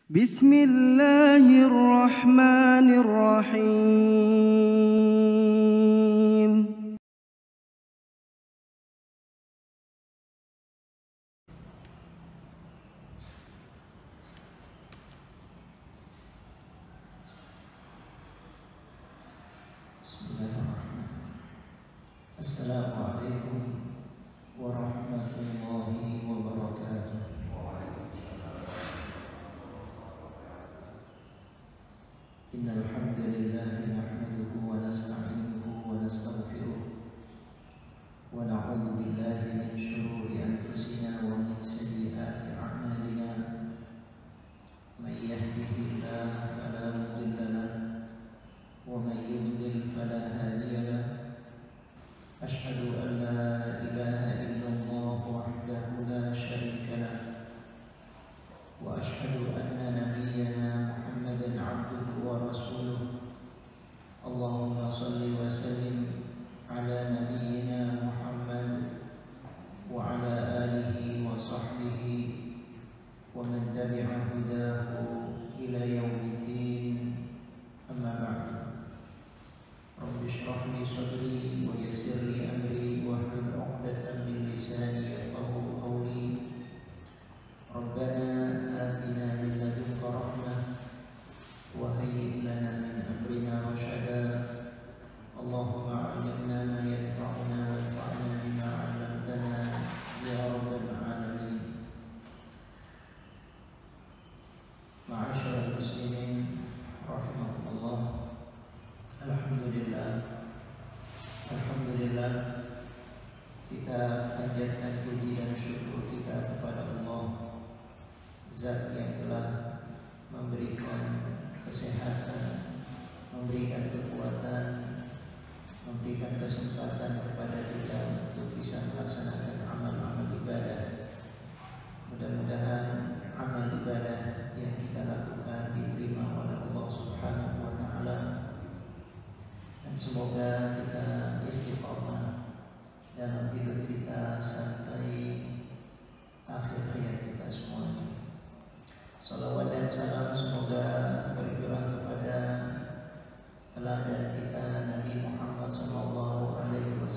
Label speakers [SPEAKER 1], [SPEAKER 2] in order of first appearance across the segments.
[SPEAKER 1] Bismillahirrahmanirrahim.
[SPEAKER 2] Assalamualaikum warahmatullahi wabarakatuh. Innal hamdalillah nahmaduhu wa nasta'inuhu wa nastaghfiruh wa na'udzu billahi min shururi anfusina wa min sayyiati a'malina. May yahdihillahu fala mudilla lahu wa may yudlil fala hadiya lahu. Ashhadu an la ilaha illallah wahdahu la syarika lahu wa ashhadu anna nabiyyana Muhammadan abduhu wa rasuluh. Allahumma salli wa sallim ala nabiyyina Muhammad wa ala alihi wa sahbihi wa man tabi'a hudahu ila yaumiddin. Amma ba'du. Rabbi shrah li sadri wa yassir li amri wahlul 'uqdatam min lisani yafqahu qawli. Rabbana atina min ladunka rahmah wa hayyi' lana min amrina rashada. Allahumma 'allimna ma yanfa'una wanfa'na bima 'allamtana ya rabbal alamin. Ma'asyiral muslimin rahimakumullah. Alhamdulillah kita panjatkan puji dan syukur kita kepada Allah, Zat yang telah memberikan kesehatan, memberikan kekuatan, memberikan kesempatan kepada kita untuk bisa melaksanakan amal-amal ibadah. Mudah-mudahan amal ibadah yang kita lakukan diterima oleh Allah Subhanahu wa taala. Dan semoga kita istiqamah dalam hidup kita sampai akhir hayat kita semuanya. Salawat dan salam semoga tercurah kepada teladan kita Nabi Muhammad SAW,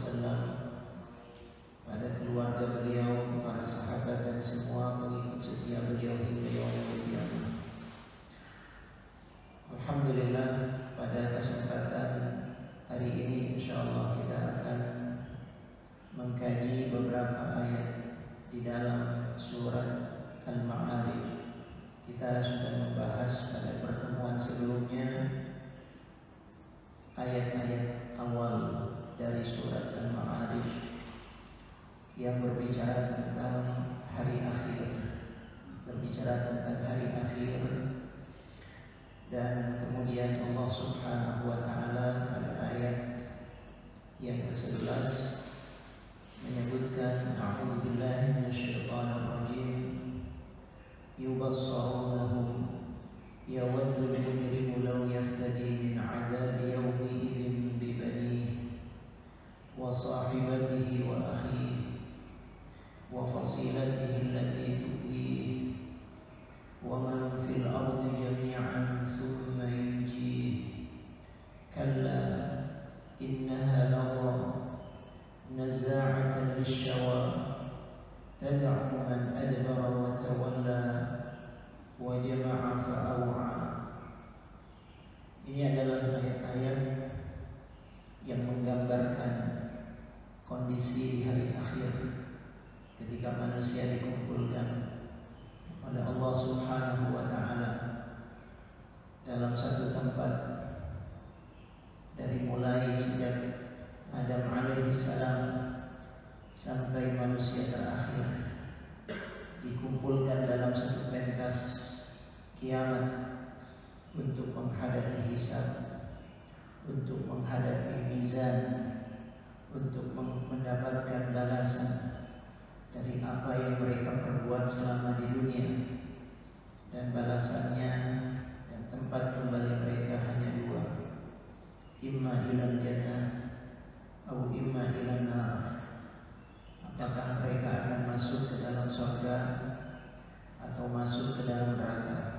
[SPEAKER 2] pada keluarga beliau, para sahabat dan semua pengikut setia beliau hingga yaumul qiyamah. Alhamdulillah, pada kesempatan hari ini insyaallah kita akan mengkaji beberapa ayat di dalam surat Al-Ma'arij. Kita sudah membahas pada pertemuan sebelumnya ayat-ayat awal dari surat Al-Ma'arij yang berbicara tentang hari akhir, dan kemudian Allah Subhanahu wa taala pada ayat yang ke-11 menyebutkan a'udzubillahi minasyaitonir rajim, yubassarunahum yawaddul mujrimu law yaftadi min 'adzabi yawmi idzin bi banihi wa sahibatihi wa akhihi wa fasilatihi allati tu'wihi wa man fil ardi jami'an thumma yunjihi kalla innaha lagha nazza'atan lishawa tad'u man adbara wa tawalla wa jama'a fa'aw'a. Ini adalah ayat-ayat yang menggambarkan kondisi di hari akhir ketika manusia dikumpulkan oleh Allah Subhanahu wa taala dalam satu tempat, dari mulai sejak Adam alaihissalam sampai manusia terakhir dikumpulkan dalam satu pentas kiamat untuk menghadapi hisab, untuk menghadapi mizan, untuk mendapatkan balasan dari apa yang mereka perbuat selama di dunia. Dan balasannya dan tempat kembali mereka hanya dua, imma ilal jannah atau imma ilan nar. Apakah mereka akan masuk ke dalam surga atau masuk ke dalam neraka?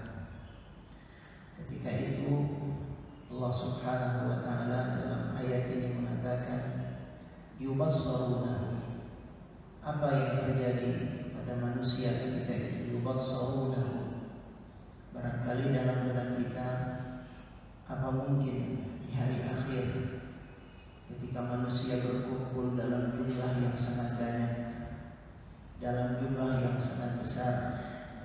[SPEAKER 2] Allah Subhanahu wa taala dalam ayat ini mengatakan yubassaruna. Apa yang terjadi pada manusia ketika itu? Yubassaruna. Barangkali dalam benak kita, apa mungkin di hari akhir ketika manusia berkumpul dalam jumlah yang sangat banyak, dalam jumlah yang sangat besar,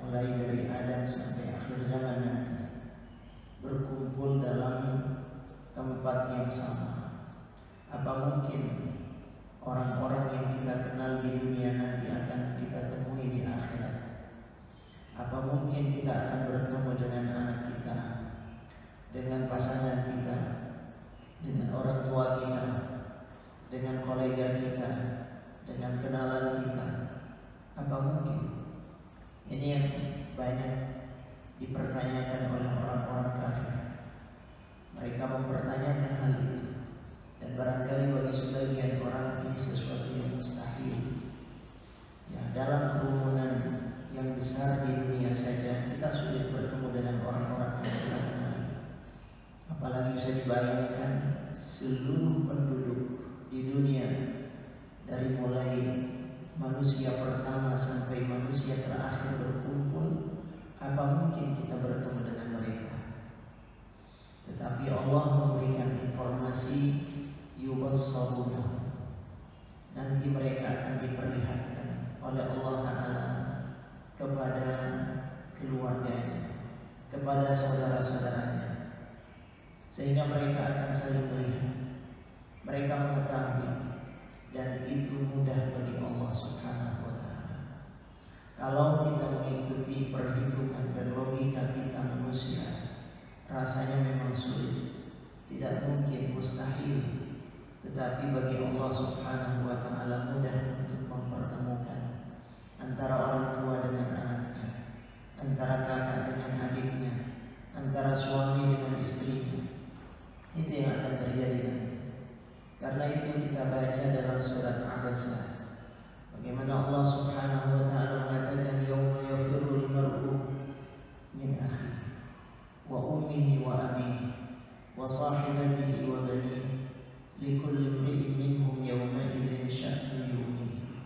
[SPEAKER 2] mulai dari Adam sampai akhir zaman nanti, berkumpul dalam tempat yang sama, apa mungkin orang-orang yang kita kenal di dunia nanti akan kita temui di akhirat? Apa mungkin kita akan bertemu dengan anak kita, dengan pasangan kita, dengan orang tua kita, dengan kolega kita, dengan kenalan kita? Apa mungkin? Ini yang banyak dipertanyakan oleh orang-orang kafir. Mereka mempertanyakan hal itu, dan barangkali bagi sebagian orang ini sesuatu yang mustahil. Ya, dalam kerumunan yang besar di dunia saja kita sulit bertemu dengan orang-orang yang kita kenal. Apalagi bisa dibayangkan seluruh penduduk di dunia, dari mulai manusia pertama sampai manusia terakhir berkumpul, apa mungkin kita bertemu dengan mereka? Tetapi Allah memberikan informasi yubassaruna. Nanti mereka akan diperlihatkan oleh Allah Ta'ala kepada keluarganya, kepada saudara-saudaranya, sehingga mereka akan saling melihat, mereka mengetahui, dan itu mudah bagi Allah Subhanahu wa Ta'ala. Kalau kita mengikuti perhitungan dan logika kita manusia, rasanya memang sulit, tidak mungkin, mustahil. Tetapi bagi Allah Subhanahu wa Ta'ala mudah untuk mempertemukan antara orang tua dengan anaknya, antara kakak dengan adiknya, antara suami dengan istrinya. Itu yang akan terjadi nanti. Karena itu kita baca dalam surat Abasa, bagaimana Allah Subhanahu wa Ta'ala mengatakan yauma yafirrul mar'u min akhihi wa ummihi wa abihi wa sahibatihi wa banihi likulli imri'in minhum yawma idzin sya'nun yughnihi.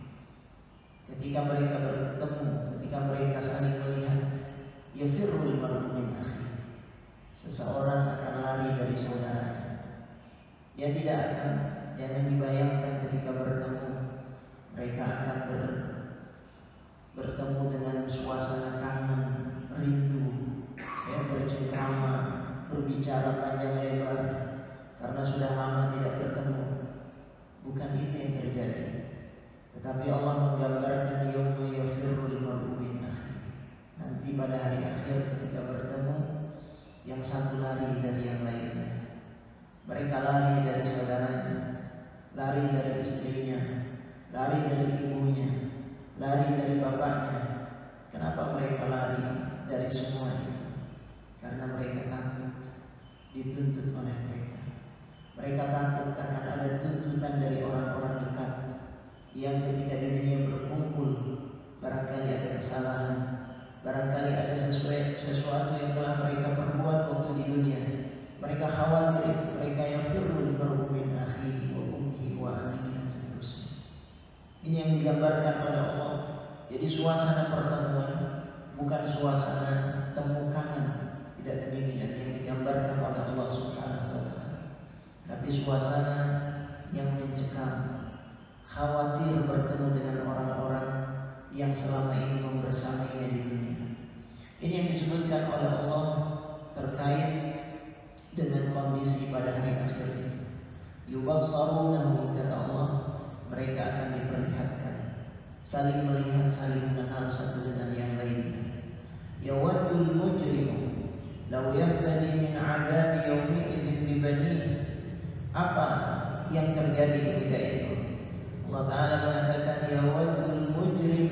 [SPEAKER 2] Ketika mereka bertemu, ketika mereka saling melihat, yafirrul mar'u min akhihi, seseorang akan lari dari saudaranya. Dia tidak akan, jangan dibayangkan ketika bertemu, mereka akan bertemu dengan suasana kangen, rindu, ya, bercengkrama, berbicara panjang lebar karena sudah lama tidak bertemu. Bukan itu yang terjadi. Tetapi Allah menggambarkan yauma yafirrul mar'u min akhihi. Nanti pada hari akhir ketika bertemu, yang satu lari dari yang lainnya. Mereka lari dari saudaranya, lari dari istrinya, lari dari ibunya, lari dari bapaknya. Kenapa mereka lari dari semua itu? Karena mereka takut dituntut oleh mereka. Mereka takut akan ada tuntutan dari orang-orang dekat yang ketika di dunia berkumpul, barangkali ada kesalahan, barangkali ada sesuatu yang telah mereka perbuat waktu di dunia. Mereka khawatir, mereka yafirrul mar'u min akhihi wa ummihi wa abihi dan seterusnya. Ini yang digambarkan oleh Allah. Jadi suasana pertemuan bukan suasana temu kangen, tidak demikian yang digambarkan oleh Allah Subhanahu wa Ta'ala. Tapi suasana yang mencekam, khawatir bertemu dengan orang-orang yang selama ini membersamainya di dunia. Ini yang disebutkan oleh Allah terkait dengan kondisi pada hari akhir itu. Yubassarunahum, kata Allah, mereka akan diperlihatkan, saling melihat, saling mengenal satu dengan yang lainnya. Yawaddul mujrimu law yaftadi min 'adzabi yawmi idzin bi banihi. Apa yang terjadi ketika itu? Allah Ta'ala mengatakan yawaddul mujrim,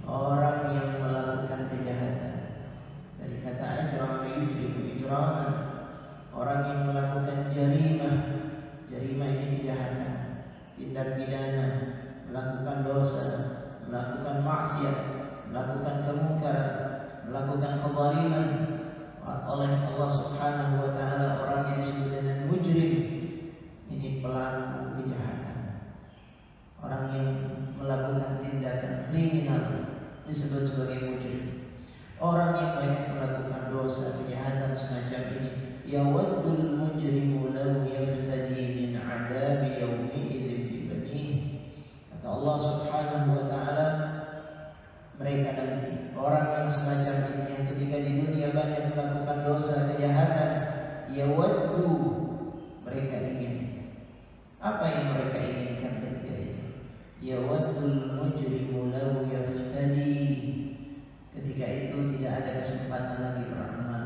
[SPEAKER 2] orang yang melakukan kejahatan. Dari kata ajrama yujrimu ijraman, orang yang melakukan jarimah. Jarimah ini kejahatan, tindak pidana, melakukan dosa, melakukan maksiat, melakukan kemungkaran, melakukan kezaliman. Oleh Allah Subhanahu wa Ta'ala orang yang disebut mujrim, ini pelaku kejahatan. Orang yang melakukan tindakan kriminal disebut sebagai mujrim. Orang yang banyak melakukan dosa kejahatan semacam ini, yawaddul mujrimu law yaftadi min 'adzabi yaumi'idzin bi banihi. Kata Allah Subhanahu wa taala, mereka nanti orang yang semacam ini yang ketika di dunia banyak melakukan dosa kejahatan, yawaddu, mereka ingin. Apa yang mereka inginkan ketika itu? Yawaddul mujrimu law yaftadi. Ketika itu tidak ada kesempatan lagi beramal,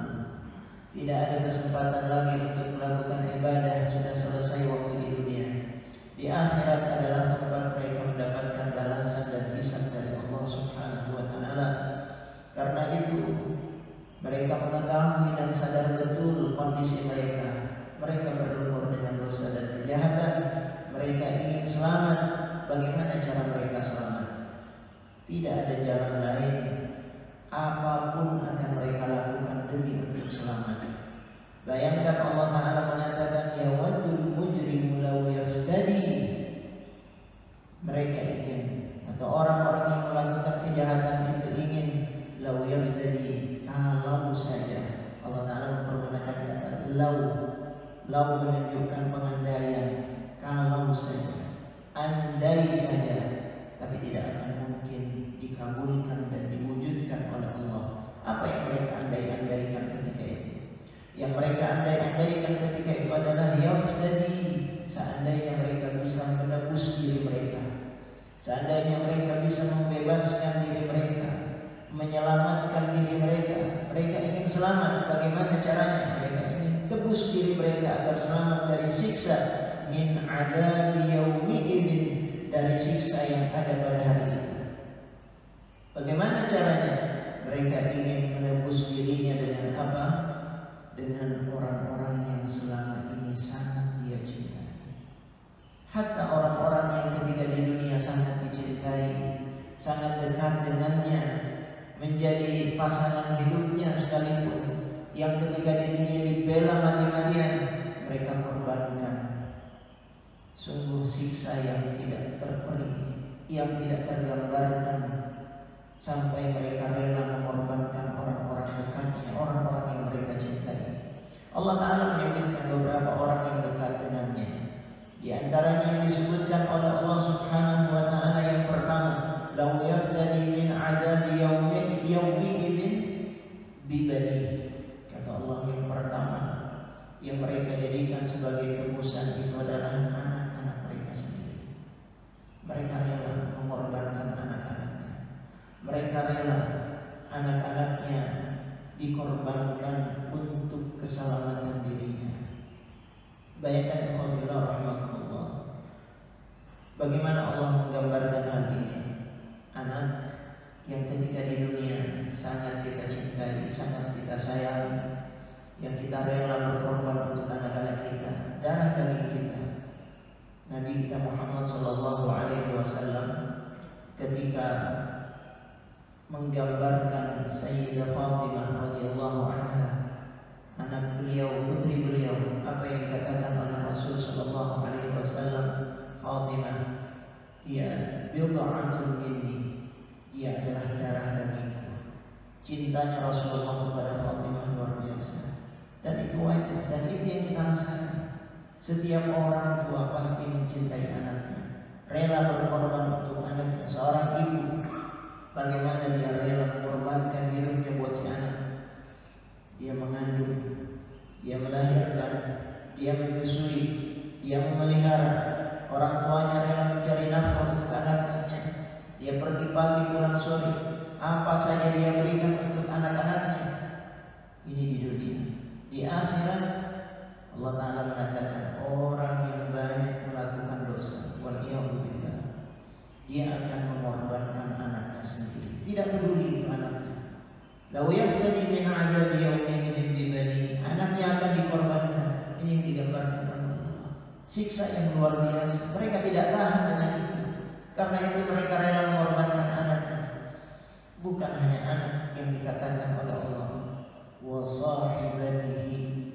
[SPEAKER 2] tidak ada kesempatan lagi untuk melakukan ibadah, sudah selesai waktu di dunia. Di akhirat adalah tempat mereka mendapatkan balasan dan hisab dari Allah Subhanahu wa taala. Karena itu mereka mengetahui dan sadar betul kondisi mereka. Mereka berlumur dengan dosa dan kejahatan. Mereka ingin selamat. Bagaimana cara mereka selamat? Tidak ada jalan lain. Apapun akan mereka lakukan demi untuk selamat. Bayangkan Allah Ta'ala mengatakan yawaddul mujrimu law yaftadi. Mereka ingin, atau orang-orang yang melakukan kejahatan itu ingin, law yaftadi, kalau saja. Allah Ta'ala mempergunakan kata law. Law menunjukkan pengandaian. Kalau saja, andai saja, tapi tidak akan mungkin dikabulkan dan diwujudkan oleh Allah. Apa yang mereka andai-andaikan ketika itu? Yang mereka andai-andaikan ketika itu adalah yaftadi, seandainya mereka bisa menebus diri mereka, seandainya mereka bisa membebaskan diri mereka, menyelamatkan diri mereka. Mereka ingin selamat. Bagaimana caranya? Mereka ingin tebus diri mereka agar selamat dari siksa min adzabi yaumi'idzin, dari siksa yang ada pada hari itu. Bagaimana caranya? Mereka ingin menebus dirinya dengan apa? Dengan orang-orang yang selama ini sangat dia cintai. Hatta orang-orang yang ketika di dunia sangat dicintai, sangat dekat dengannya, menjadi pasangan hidupnya sekalipun, yang ketika di dunia dibela mati-matian, mereka korbankan. Sungguh siksa yang tidak terperi, yang tidak tergambarkan, sampai mereka rela mengorbankan orang-orang dekatnya, orang-orang yang mereka cintai. Allah Ta'ala menyebutkan beberapa orang yang dekat dengannya. Di antaranya yang disebutkan oleh Allah Subhanahu wa Ta'ala yang pertama, law yaftadi min 'adzabi yaumi'idzin bi banihi. Kata Allah, yang pertama yang mereka jadikan sebagai tebusan itu adalah anak-anak mereka sendiri. Mereka rela mengorbankan anak-anaknya. Mereka rela anak-anaknya dikorbankan untuk keselamatan dirinya. Bayangkan ikhwanillah rahmatullah, bagaimana Allah menggambarkan hal ini. Anak yang ketika di dunia sangat kita cintai, sangat kita sayangi, yang kita rela berkorban untuk anak-anak kita, darah daging kita. Nabi kita Muhammad sallallahu alaihi wasallam ketika menggambarkan Sayyidah Fatimah radhiyallahu anha, anak beliau, putri beliau, apa yang dikatakan oleh Rasul sallallahu alaihi wasallam, Fatimah, dia bid'atun minni, dia adalah darah dagingku. Cintanya Rasulullah kepada Fatimah luar biasa. Dan itu wajar, dan itu yang kita rasakan. Setiap orang tua pasti mencintai anaknya, rela berkorban untuk anaknya. Seorang ibu, bagaimana dia rela mengorbankan hidupnya buat si anak. Dia mengandung, dia melahirkan, dia menyusui, dia memelihara. Orang tuanya rela mencari nafkah untuk anaknya. Dia pergi pagi pulang sore, apa saja dia berikan untuk anak-anaknya. Ini di dunia. Di akhirat Allah Ta'ala mengatakan orang yang banyak melakukan dosa, waliyahudzubillah, dia akan mengorbankan anaknya sendiri, tidak peduli itu anaknya. Law yaftadi min 'adzabi yaumi'idzin bi banihi, anaknya akan dikorbankan. Ini yang digambarkan oleh Allah. Siksa yang luar biasa. Mereka tidak tahan dengan itu. Karena itu mereka rela mengorbankan anaknya. Bukan hanya anak yang dikatakan oleh Allah, wa sahibatihi,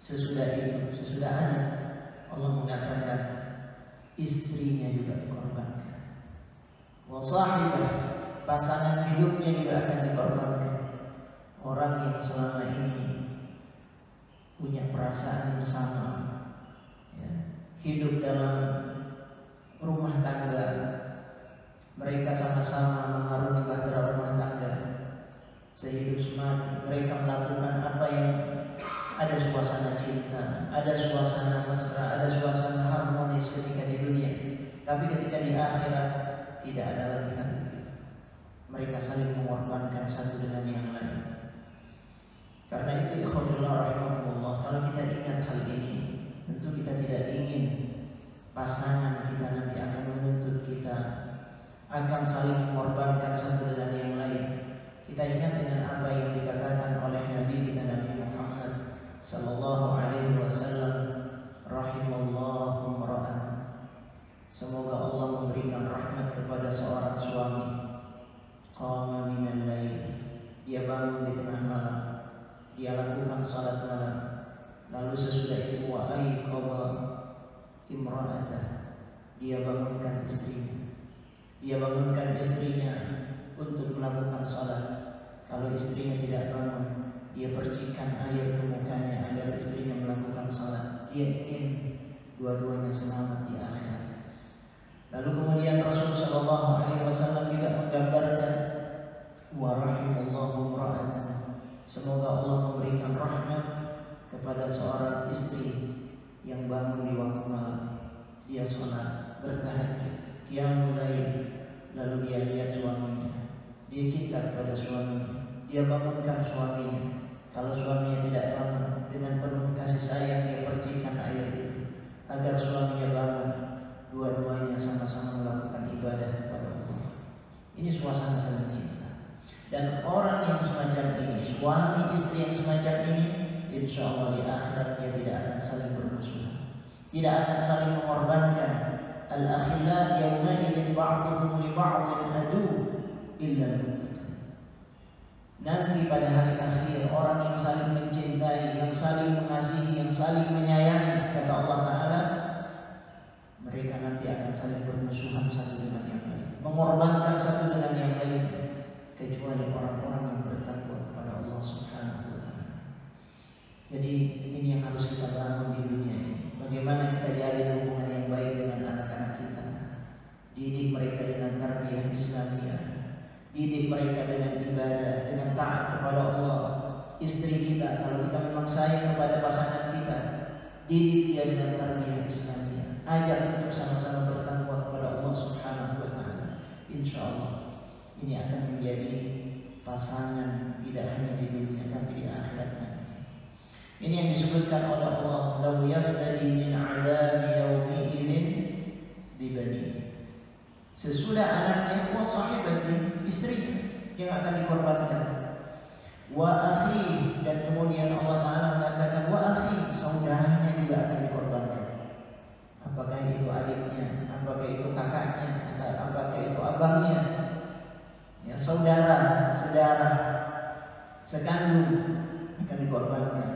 [SPEAKER 2] sesudah itu sudah ada. Allah mengatakan istrinya juga dikorbankan. Wa sahibah, pasangan hidupnya juga akan dikorbankan. Orang yang selama ini punya perasaan yang sama, ya, hidup dalam rumah tangga, mereka sama-sama mengarungi bahtera rumah tangga, sehidup semati. Mereka melakukan apa yang ada suasana cinta, ada suasana mesra, ada suasana harmonis ketika di dunia. Tapi ketika di akhirat tidak ada lagi hal itu. Mereka saling mengorbankan satu dengan yang lain. Karena itu ikhwanullah rahimahumullah, kalau kita ingat hal ini, tentu kita tidak ingin pasangan kita nanti akan menuntut kita akan saling mengorbankan satu dengan yang lain. Kita ingat dengan apa yang dikatakan oleh Nabi kita Nabi Muhammad sallallahu alaihi wasallam, rahimallahu imra'an, semoga Allah memberikan rahmat kepada seorang suami, qama minal lail, dia bangun di tengah malam, dia lakukan salat malam, lalu sesudah itu wa aiqadha imra'atah, dia bangunkan istrinya. Dia bangunkan istrinya untuk melakukan salat. Kalau istrinya tidak bangun, dia percikan air ke mukanya agar istrinya melakukan salat. Dia ingin dua-duanya selamat di akhirat. Lalu kemudian Rasul sallallahu alaihi wasallam juga menggambarkan wa rahimallahu imra'atan, semoga Allah memberikan rahmat kepada seorang istri yang bangun di waktu malam. Dia sholat, bertahajud, qiyamul lail, lalu dia lihat suaminya, dia cinta kepada suaminya, dia bangunkan suaminya. Kalau suaminya tidak bangun, dengan penuh kasih sayang dia percikan air itu agar suaminya bangun. Dua-duanya sama-sama melakukan ibadah kepada Allah. Ini suasana saling cinta. Dan orang yang semacam ini, suami istri yang semacam ini, insya Allah di akhirat dia tidak akan saling bermusuhan, tidak akan saling mengorbankan. Al-akhilla yawma idzin ba'duhum li ba'din adu illa al-muttaqin. Nanti pada hari akhir orang yang saling mencintai, yang saling mengasihi, yang saling menyayangi, kata Allah Ta'ala, mereka nanti akan saling bermusuhan satu dengan yang lain, mengorbankan satu dengan yang lain, kecuali orang-orang yang bertakwa kepada Allah Subhanahu wa Ta'ala. Jadi ini yang harus kita bangun di dunia ini. Bagaimana kita jalin hubungan yang baik dengan anak-anak kita, didik mereka dengan tarbiyah Islamiyah, didik mereka dengan ibadah, dengan taat kepada Allah. Istri kita, kalau kita memang sayang kepada pasangan kita, didik dia dengan tarbiyah Islamiyah, ajak untuk sama-sama bertakwa kepada Allah Subhanahu wa Ta'ala. Insya Allah ini akan menjadi pasangan tidak hanya di dunia tapi di akhirat nanti. Ini yang disebutkan oleh Allah, law yaftadi min 'adzabi yaumi idzin bi bani. Sesudah anaknya, wa sahibati, istrinya yang akan dikorbankan, wa akhi, dan kemudian Allah Ta'ala mengatakan wa akhi, saudaranya juga akan dikorbankan. Apakah itu adiknya, apakah itu kakaknya, atau apakah itu abangnya, ya, saudara, sekandung akan dikorbankan.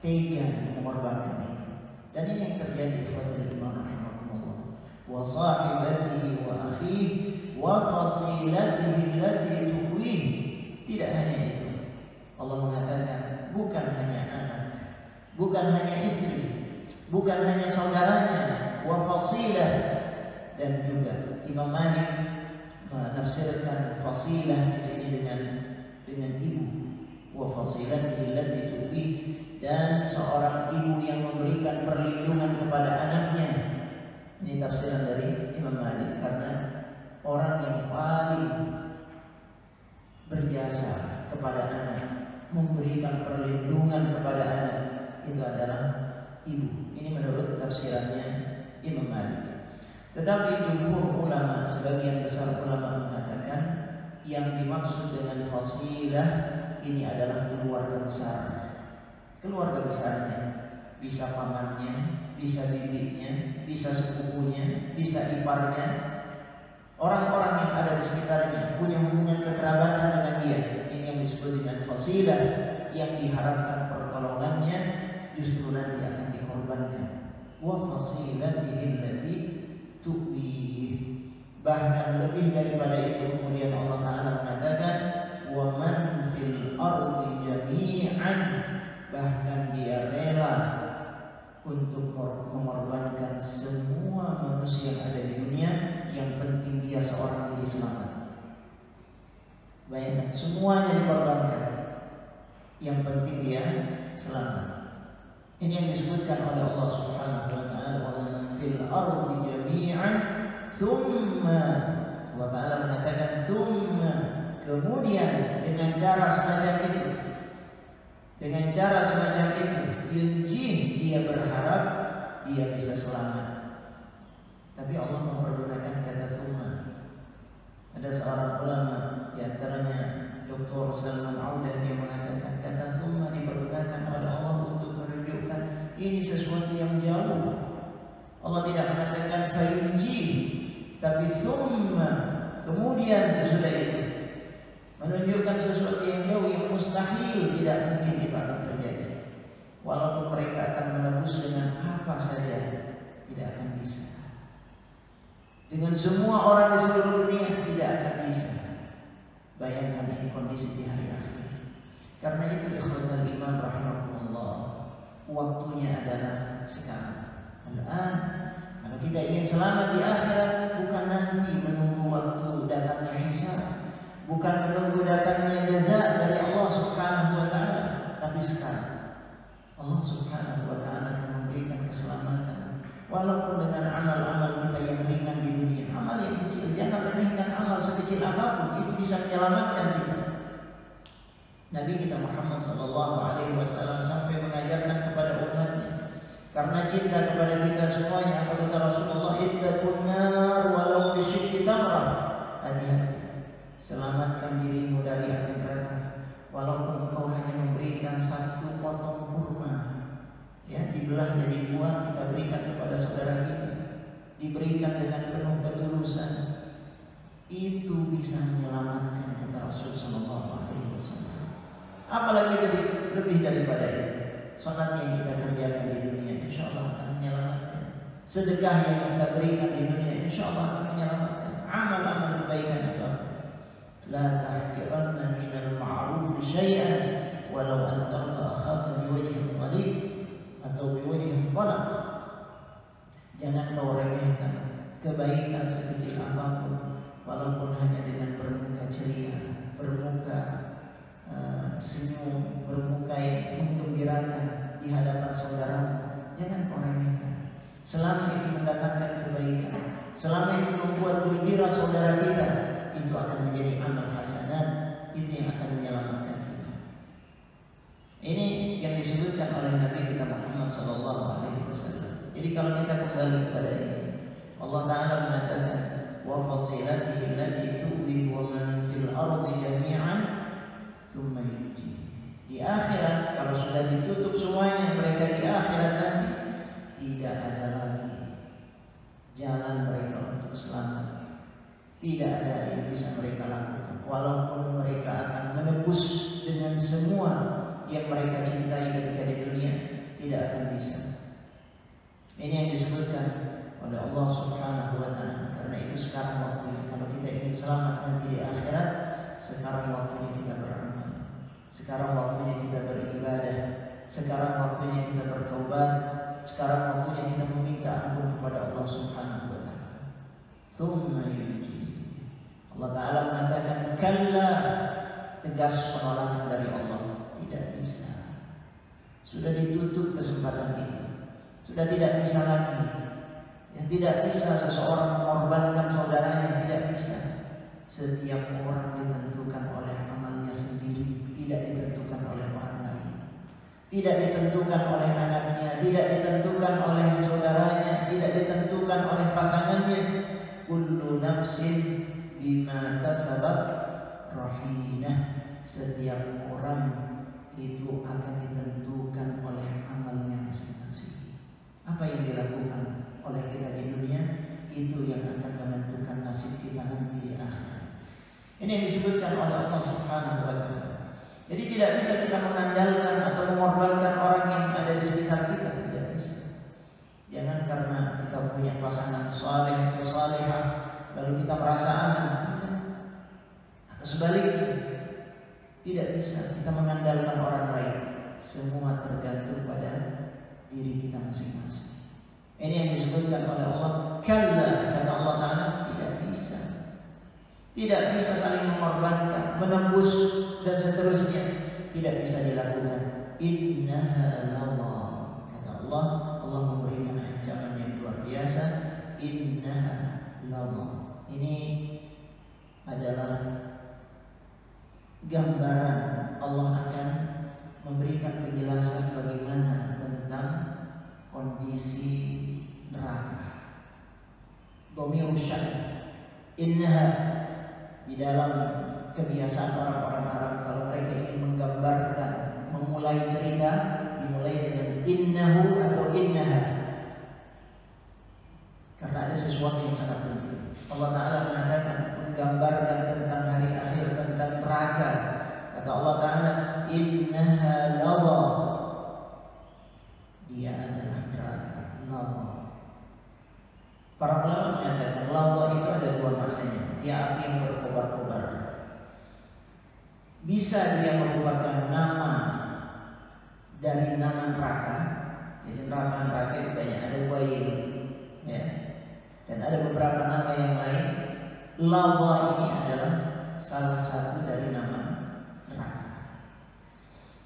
[SPEAKER 2] Tega mengorbankan itu. Dan ini yang terjadi ikhwatul iman rahimakumullah. Wa sahibatihi wa akhihi wa fasilatihi allati tuwih. Tidak hanya itu. Allah mengatakan bukan hanya anak, bukan hanya istri, bukan hanya saudaranya, wa fasilah, dan juga Imam Malik menafsirkan fasilah di sini dengan ibu. Wa fasilatihi allati tuwih, dan seorang ibu yang memberikan perlindungan kepada anaknya. Ini tafsiran dari Imam Malik, karena orang yang paling berjasa kepada anak, memberikan perlindungan kepada anak, itu adalah ibu. Ini menurut tafsirannya Imam Malik. Tetapi jumhur ulama, sebagian besar ulama mengatakan yang dimaksud dengan fasilah ini adalah keluarga besar. Keluarga besarnya, bisa pamannya, bisa bibitnya, bisa sepupunya, bisa iparnya, orang-orang yang ada di sekitarnya, punya hubungan kekerabatan dengan dia. Ini yang disebut dengan fasilah, yang diharapkan pertolongannya justru nanti akan dikorbankan wa fasilatihi allati tu'wih. Bahkan lebih daripada itu kemudian Allah Ta'ala mengatakan wa man fil ardi jami'an, bahkan dia rela untuk mengorbankan semua manusia yang ada di dunia, yang penting dia seorang diri selamat. Bayangkan, semuanya dikorbankan, yang penting dia selamat. Ini yang disebutkan oleh Allah Subhanahu wa Ta'ala wa man fil ardi jami'an thumma, Allah Ta'ala mengatakan thumma, kemudian dengan cara semacam itu, dengan cara semacam itu yunjih, dia berharap dia bisa selamat. Tapi Allah mempergunakan kata thumma. Ada seorang ulama, di antaranya Dr. Salman Audah, dia mengatakan kata thumma dipergunakan oleh Allah untuk menunjukkan ini sesuatu yang jauh. Allah tidak mengatakan fayunjih, tapi thumma, kemudian sesudah itu, menunjukkan sesuatu yang jauh, yang mustahil, tidak mungkin itu akan terjadi. Walaupun mereka akan menebus dengan apa saja, tidak akan bisa. Dengan semua orang di seluruh dunia tidak akan bisa. Bayangkan ini kondisi di hari akhir. Karena itu ikhwatal iman rahimahumullah, waktunya adalah sekarang. Al-an. Kalau kita ingin selamat di akhirat, bukan nanti menunggu waktu datangnya hisab, bukan menunggu datangnya jaza dari Allah Subhanahu wa Ta'ala, tapi sekarang Allah Subhanahu wa Ta'ala akan memberikan keselamatan. Walaupun dengan amal-amal kita yang ringan di dunia, amal yang kecil, jangan remehkan amal sekecil apapun, itu bisa menyelamatkan kita. Nabi kita Muhammad SAW sampai mengajarkan kepada umatnya, karena cinta kepada kita semuanya, apa kata Rasulullah, ittaqun nar walau bisyikki tamrah, hati-hati, selamatkan dirimu dari api neraka walaupun engkau hanya memberikan satu potong kurma, ya, dibelah jadi dua, kita berikan kepada saudara kita, diberikan dengan penuh ketulusan, itu bisa menyelamatkan, kata Rasul SAW. Apalagi lebih daripada itu, salat yang kita kerjakan di dunia insya Allah akan menyelamatkan, sedekah yang kita berikan di dunia insya Allah akan menyelamatkan, amal-amal kebaikan apa. La tahqiranna minal ma'ruf syai'an walau an talqa akhaka biwajhin talib atau biwajhin talaq. Jangan kau remehkan kebaikan sekecil apapun, walaupun hanya dengan bermuka ceria, bermuka senyum, bermuka yang menggembirakan di hadapan saudara. Jangan kau remehkan. Selama itu mendatangkan kebaikan, selama itu membuat gembira saudara kita, itu akan menjadi amal hasanat, itu yang akan menyelamatkan kita. Ini yang disebutkan oleh Nabi kita Muhammad SAW. Jadi kalau kita kembali kepada ini, Allah Ta'ala mengatakan wa fasilatihi allati tu'wi wa man fil ardi jami'an thumma yunji. Di akhirat, kalau sudah ditutup semuanya, mereka di akhirat nanti tidak ada lagi jalan mereka untuk selamat. Tidak ada yang bisa mereka lakukan, walaupun mereka akan menebus dengan semua yang mereka cintai ketika di dunia, tidak akan bisa. Ini yang disebutkan oleh Allah Subhanahu wa Ta'ala. Karena itu sekarang waktunya, kalau kita ingin selamat nanti di akhirat, sekarang waktunya kita beramal, sekarang waktunya kita beribadah, sekarang waktunya kita bertaubat, sekarang waktunya kita meminta ampun kepada Allah Subhanahu wa Ta'ala. Thumma yunji. Allah Ta'ala mengatakan kalla, tegas penolakan dari Allah, tidak bisa. Sudah ditutup kesempatan itu, sudah tidak bisa lagi. Yang tidak bisa seseorang mengorbankan saudaranya, tidak bisa. Setiap orang ditentukan oleh amalnya sendiri, tidak ditentukan oleh orang lain, tidak ditentukan oleh anaknya, tidak ditentukan oleh saudaranya, tidak ditentukan oleh pasangannya. Kullu nafsin bima kasabat rahinah. Setiap orang itu akan ditentukan oleh amalnya masing-masing. Apa yang dilakukan oleh kita di dunia, itu yang akan menentukan nasib kita nanti di akhirat. Ini yang disebutkan oleh Allah Subhanahu wa Ta'ala. Jadi tidak bisa kita mengandalkan atau mengorbankan orang yang ada di sekitar kita, tidak bisa. Jangan pasangan saleh atau salehah lalu kita merasa aman, tidak. Atau sebaliknya, tidak bisa kita mengandalkan orang lain. Semua tergantung pada diri kita masing-masing. Ini yang disebutkan oleh Allah, kalla, kata Allah Ta'ala, tidak bisa. Tidak bisa saling mengorbankan, menembus dan seterusnya. Tidak bisa dilakukan. Innaha lallah, kata Allah. Allah memberikan ancaman yang luar biasa. Innaha lallah. Ini adalah gambaran Allah akan memberikan penjelasan bagaimana tentang kondisi neraka. Dhamirus sya'n. Innaha, di dalam kebiasaan orang-orang Arab kalau mereka ingin menggambarkan, memulai cerita, dimulai dengan innahu atau innaha. Karena ada sesuatu yang sangat penting. Allah Ta'ala mengatakan, menggambarkan tentang hari akhir, tentang neraka. Kata Allah Ta'ala, innaha ladha, dia adalah neraka. Ladha. Para ulama mengatakan ladha itu ada dua maknanya. Dia api yang berkobar-kobar. Bisa dia merupakan nama dari nama neraka. Jadi neraka itu banyak, ada wail, ya. Dan ada beberapa nama yang lain. Ladha ini adalah salah satu dari nama neraka.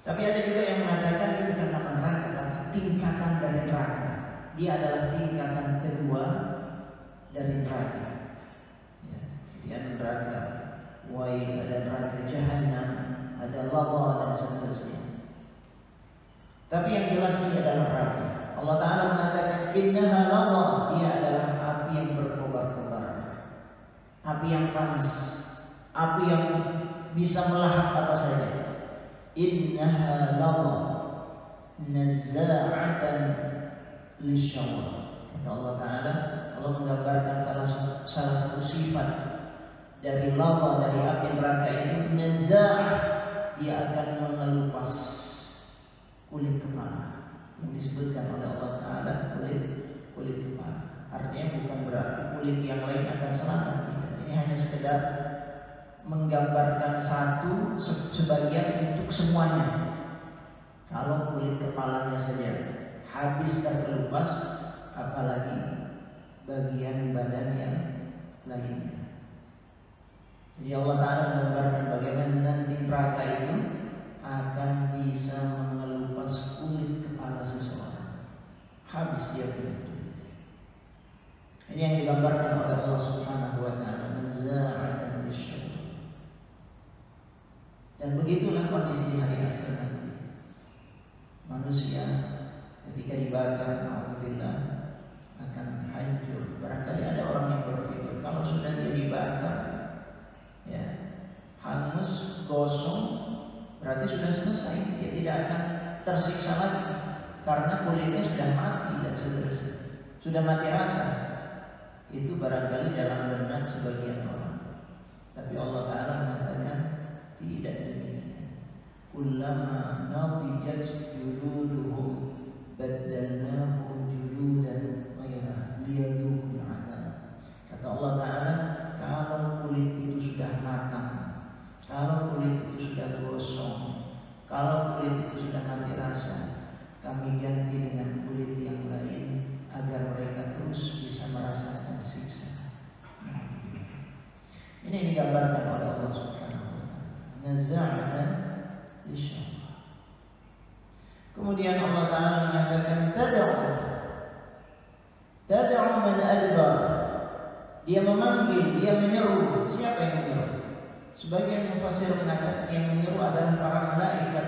[SPEAKER 2] Tapi ada juga yang mengatakan ini bukan nama neraka, tapi tingkatan dari neraka. Dia adalah tingkatan kedua dari neraka. Ya, jadi ada neraka wail, ada neraka jahannam, ada ladha dan seterusnya. Tapi yang jelas ini adalah neraka. Allah Ta'ala mengatakan innaha ladha, dia adalah api yang berkobar-kobar, api yang panas, api yang bisa melahap apa saja. Innaha ladha nazza'atan lisyawar. Kata Allah Ta'ala, Allah menggambarkan salah satu sifat dari ladha, dari api neraka itu, nazza'ah, dia akan mengelupas kulit kepala. Yang disebutkan oleh Allah Ta'ala kulit kepala. Artinya bukan berarti kulit yang lain akan selamat. Ini hanya sekedar menggambarkan satu sebagian untuk semuanya. Kalau kulit kepalanya saja habis terkelupas, apalagi bagian badan yang lainnya. Jadi Allah Ta'ala menggambarkan bagaimana nanti neraka itu akan bisa mengelupas kulit kepala seseorang. Habis dia kulit. Ini yang digambarkan oleh Allah Subhanahu wa Ta'ala, nazza'atan lisyawar. Dan begitulah kondisi di hari akhir nanti. Manusia ketika dibakar, alhamdulillah, akan hancur. Barangkali ada orang yang berpikir kalau sudah dia dibakar, ya, hangus, gosong, berarti sudah selesai, dia tidak akan tersiksa lagi karena kulitnya sudah mati dan seterusnya, sudah mati rasa. Itu barangkali dalam benak sebagian orang. Tapi Allah Ta'ala mengatakan tidak demikian. Kullama nadijat juluduhum baddalnahum juludan ghairaha liyadhuqul 'adzab. Kata Allah Ta'ala, kalau kulit itu sudah matang, kalau kulit itu sudah gosong, kalau kulit itu sudah mati rasa, kami ganti dengan kulit yang lain agar mereka terus bisa merasakan siksa. Ini digambarkan oleh Allah Subhanahu wa Ta'ala. Nazza'atan lisyawar. Kemudian Allah Ta'ala mengatakan tad'u man adbar. Dia memanggil, dia menyeru. Siapa yang menyeru? Sebagian mufassir mengatakan yang menyeru adalah para malaikat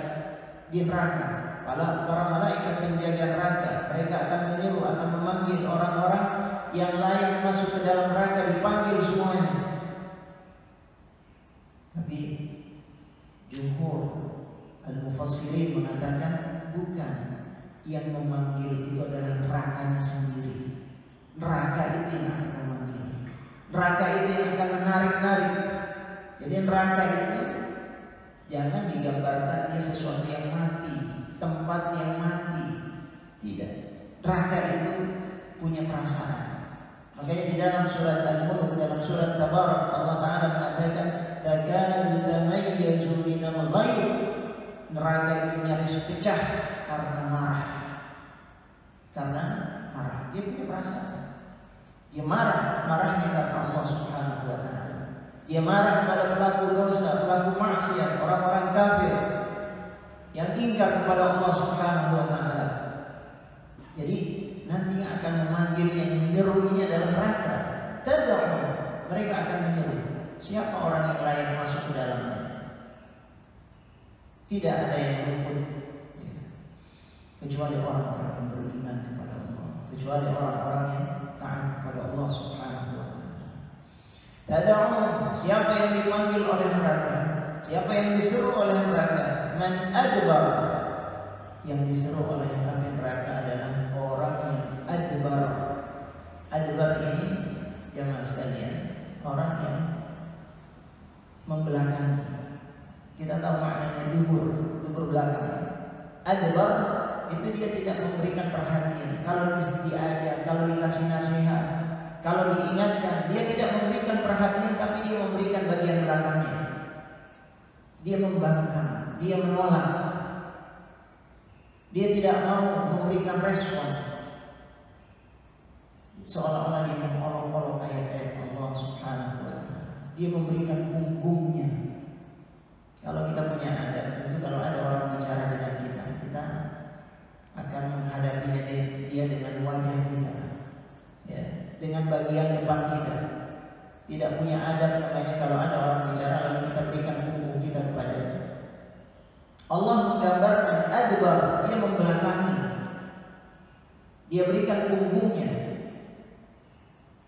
[SPEAKER 2] di neraka. Para malaikat penjaga neraka, mereka akan menyeru, akan memanggil orang-orang yang layak masuk ke dalam neraka, dipanggil semuanya. Tapi jumhur al-mufassirin mengatakan bukan, yang memanggil itu adalah nerakanya sendiri. Neraka itu yang akan memanggil, neraka itu yang akan menarik-narik. Jadi neraka itu jangan digambarkan dia sesuatu yang mati, tempat yang mati. Tidak. Neraka itu punya perasaan. Makanya di dalam surat Al-Mulk, dalam surat Tabarak, Allah Ta'ala mengatakan takadu tamayyazu minal ghayr. Neraka itu nyaris pecah karena marah. Karena marah, dia punya perasaan. Dia marahnya karena Allah Subhanahu wa Ta'ala. Dia marah kepada pelaku dosa, pelaku maksiat, orang-orang kafir yang ingkar kepada Allah Subhanahu wa Ta'ala. Jadi nanti akan memanggil yang menyeru ini adalah neraka. Tad'u, mereka akan menyeru. Siapa orang yang layak masuk ke dalamnya? Tidak ada yang luput kecuali orang-orang yang beriman kepada Allah, kecuali orang-orang yang taat kepada Allah Subhanahu wa Ta'ala. Tad'u, siapa yang dipanggil oleh neraka? Siapa yang diseru oleh neraka? Man adbar, yang diseru oleh neraka adalah orang yang adbar. Adbar ini jamaah sekalian, orang yang membelakangi. Kita tahu maknanya dubur belakang. Adbar itu dia tidak memberikan perhatian. Kalau diajak, kalau dikasih nasihat, kalau diingatkan, dia tidak memberikan perhatian, tapi dia memberikan bagian belakangnya. Dia membangkang, dia menolak. Dia tidak mau memberikan respon. Seolah-olah dia mengolok-olok ayat-ayat Allah Subhanahu wa Ta'ala. Dia memberikan punggungnya. Kalau kita punya adab, tentu kalau ada orang bicara dengan kita akan menghadapinya dia dengan wajah kita, ya, dengan bagian depan kita. Tidak punya adab namanya kalau ada orang bicara lalu kita berikan punggung kita kepadanya. Allah menggambarkan adbar, dia membelakangi, dia berikan punggungnya.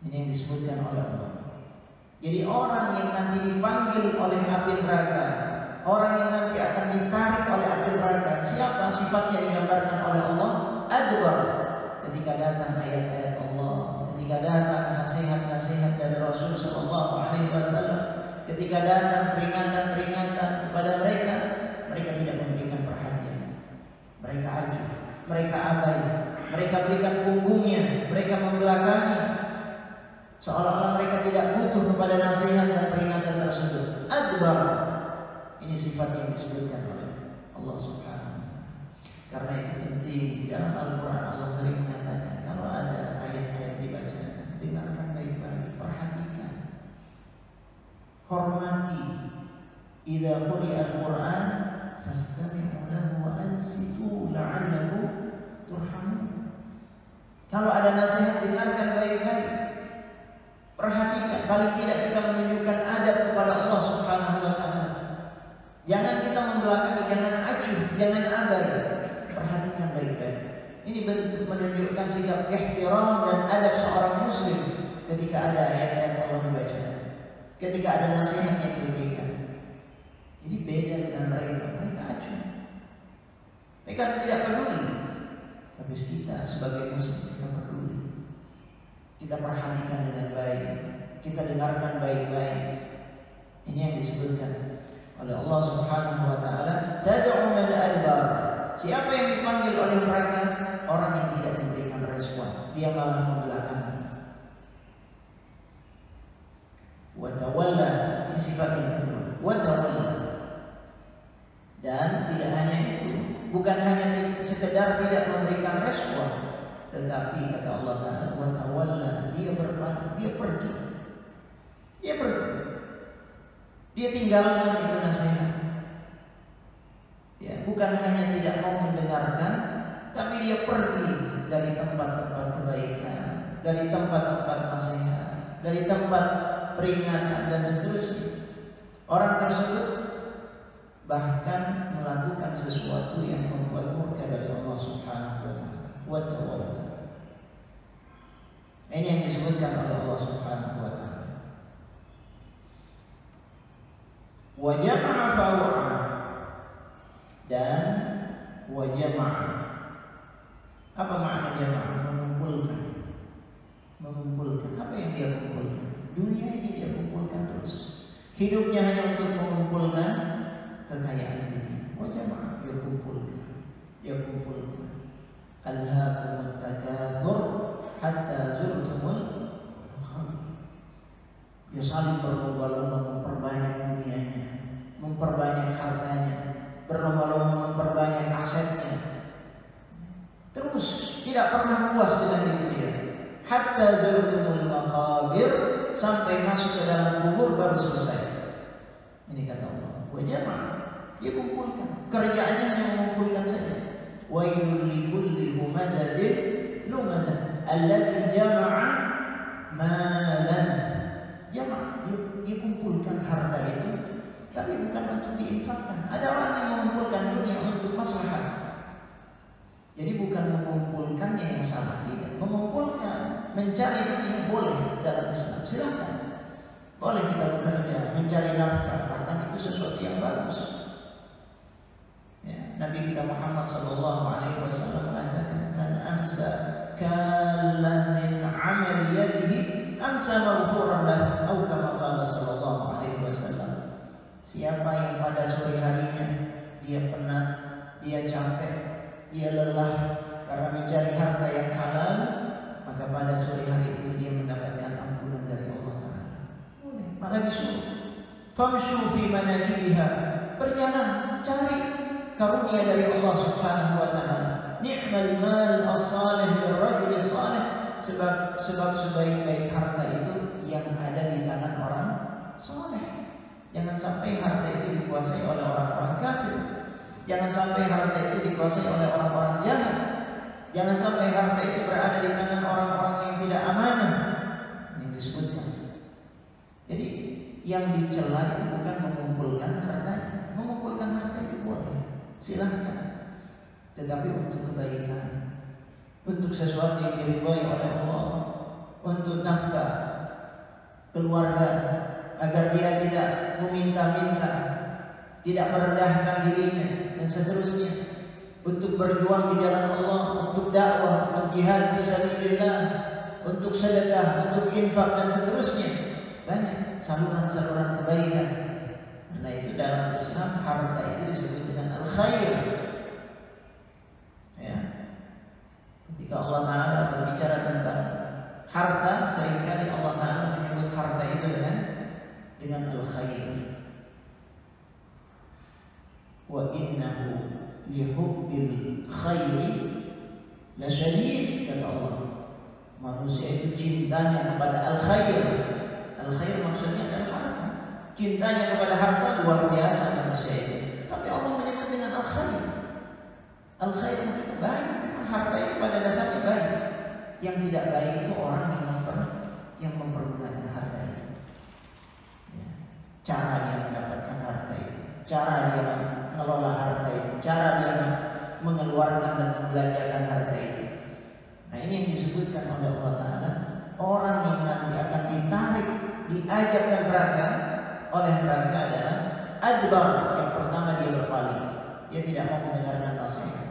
[SPEAKER 2] Ini yang disebutkan oleh Allah. Jadi orang yang nanti dipanggil oleh api neraka, orang yang nanti akan ditarik oleh api neraka, siapa sifatnya digambarkan oleh Allah? Adbar. Ketika datang ayat-ayat Allah, ketika datang nasihat-nasihat dari Rasul Sallallahu Alaihi Wasallam, ketika datang peringatan-peringatan kepada mereka, mereka tidak memberikan perhatian. Mereka acuh, mereka abai, mereka berikan punggungnya, mereka membelakangi, seolah-olah mereka tidak butuh kepada nasihat dan peringatan tersebut. Adbar. Ini sifat yang disebutkan oleh Allah Subhanahu wa Ta'ala. Karena itu penting, di dalam Al-Quran Allah sering mengatakan kalau ada ayat-ayat dibacakan, dengarkan baik-baik, perhatikan, hormati. Idza quri'a al-Quran fastami'u lahu wa ansitu la'allakum turhamun. Kalau ada nasihat, dengarkan baik-baik, perhatikan. Paling tidak kita menunjukkan adab kepada Allah Subhanahu wa Ta'ala. Jangan kita membelakangi, jangan acuh, jangan abai. Perhatikan baik-baik. Ini bentuk menunjukkan sikap ihtiram dan adab seorang muslim ketika ada ayat-ayat Allah dibaca, ketika ada nasihat yang diberikan. Ini beda dengan mereka. Mereka acuh, mereka tidak peduli. Tapi kita sebagai muslim, kita peduli. Kita perhatikan dengan baik, kita dengarkan baik-baik. Ini yang disebutkan oleh Allah Subhanahu wa Ta'ala. Tad'u man adbar. Siapa yang dipanggil oleh neraka? Orang yang tidak memberikan respon, dia malah membelakangi. Wa tawalla, ini sifat yang kedua. Wa tawalla. Dan tidak hanya itu, bukan hanya sekedar tidak memberikan respon, tetapi kata Allah Ta'ala, wa tawalla, dia berpaling, dia pergi. Dia pergi. Dia tinggalkan itu nasihat. Ya, bukan hanya tidak mau mendengarkan, tapi dia pergi dari tempat-tempat kebaikan, dari tempat-tempat nasihat, dari tempat peringatan dan seterusnya. Orang tersebut bahkan melakukan sesuatu yang membuat murka dari Allah Subhanahu wa Ta'ala. Ini yang disebutkan oleh Allah Subhanahu wa Ta'ala. Wa jama'a faw'a, dan wa jama'a. Apa makna jama'a? Mengumpulkan. Mengumpulkan. Apa yang dia kumpulkan? Dunia ini dia kumpulkan terus. Hidupnya hanya untuk mengumpulkan kekayaan dunia. Wa jama'a, dia kumpulkan. Dia kumpulkan. Alhaakumut takatsur hatta zurtumul saling berlomba-lomba memperbanyak dunianya, memperbanyak hartanya, berlomba-lomba memperbanyak asetnya. Terus tidak pernah puas dengan itu dia. Hatta zurtumul maqabir, sampai masuk ke dalam kubur baru selesai. Ini kata Allah. Wa jama'a, dia kumpulkan. Kerjaannya hanya mengumpulkan saja. Wailul likulli humazatin lumazah alladzi jama'a malan. Jama'a, dia kumpulkan harta itu, tapi bukan untuk diinfakkan. Ada orang yang mengumpulkan dunia untuk maslahat. Jadi bukan mengumpulkannya yang salah, tidak. Mengumpulkan, mencari dunia boleh dalam Islam, silakan. Boleh kita bekerja, mencari nafkah, bahkan itu sesuatu yang bagus. Ya, Nabi kita Muhammad SAW mengatakan, "Man amsa kallan min amali yadihi, amsa maghfuran lahu," atau kama qala sallallahu alaihi wasallam. Siapa yang pada sore harinya dia penat, dia capek, dia lelah karena mencari harta yang halal, maka pada sore hari itu dia mendapatkan ampunan dari Allah Ta'ala. Maka disuruh famshu fi manakibiha, berjalan cari karunia dari Allah Subhanahu wa Ta'ala. Ni'mal mal as-salih lirrajul as-salih, sebab sebaik-baik harta itu yang ada di tangan orang saleh. Jangan sampai harta itu dikuasai oleh orang-orang kafir. Jangan sampai harta itu dikuasai oleh orang-orang jahat. Jangan sampai harta itu berada di tangan orang-orang yang tidak amanah. Ini disebutkan. Jadi yang dicela itu bukan mengumpulkan hartanya. Mengumpulkan harta itu boleh, silahkan. Tetapi untuk kebaikan, untuk sesuatu yang diridhai oleh Allah, untuk nafkah keluarga, agar dia tidak meminta-minta, tidak merendahkan dirinya, dan seterusnya, untuk berjuang di jalan Allah, untuk dakwah, untuk jihad fisabilillah, untuk sedekah, untuk infak, dan seterusnya. Banyak saluran-saluran kebaikan. Nah, itu dalam Islam harta itu disebut dengan al-khair. Ya. Ketika Allah Ta'ala berbicara tentang harta, seringkali Allah Ta'ala menyebut harta itu dengan al-khair. Wa innahu lihubbil khairi lasyadid, kata Allah. Manusia itu cintanya kepada al-khair. Al-khair maksudnya adalah harta. Cintanya kepada harta luar biasa manusia itu. Tapi Allah menyebut dengan al-khair. Al-khair maksudnya baik. Harta itu pada dasarnya baik. Yang tidak baik itu orang yang mempergunakan harta itu. Ya. Cara dia mendapatkan harta itu, cara dia mengelola harta itu, cara dia mengeluarkan dan membelanjakan harta itu. Nah, ini yang disebutkan oleh Allah Ta'ala. Orang yang nanti akan ditarik, diajak ke neraka oleh neraka adalah adbar. Yang pertama dia berpaling, dia tidak mau mendengarkan nasihat.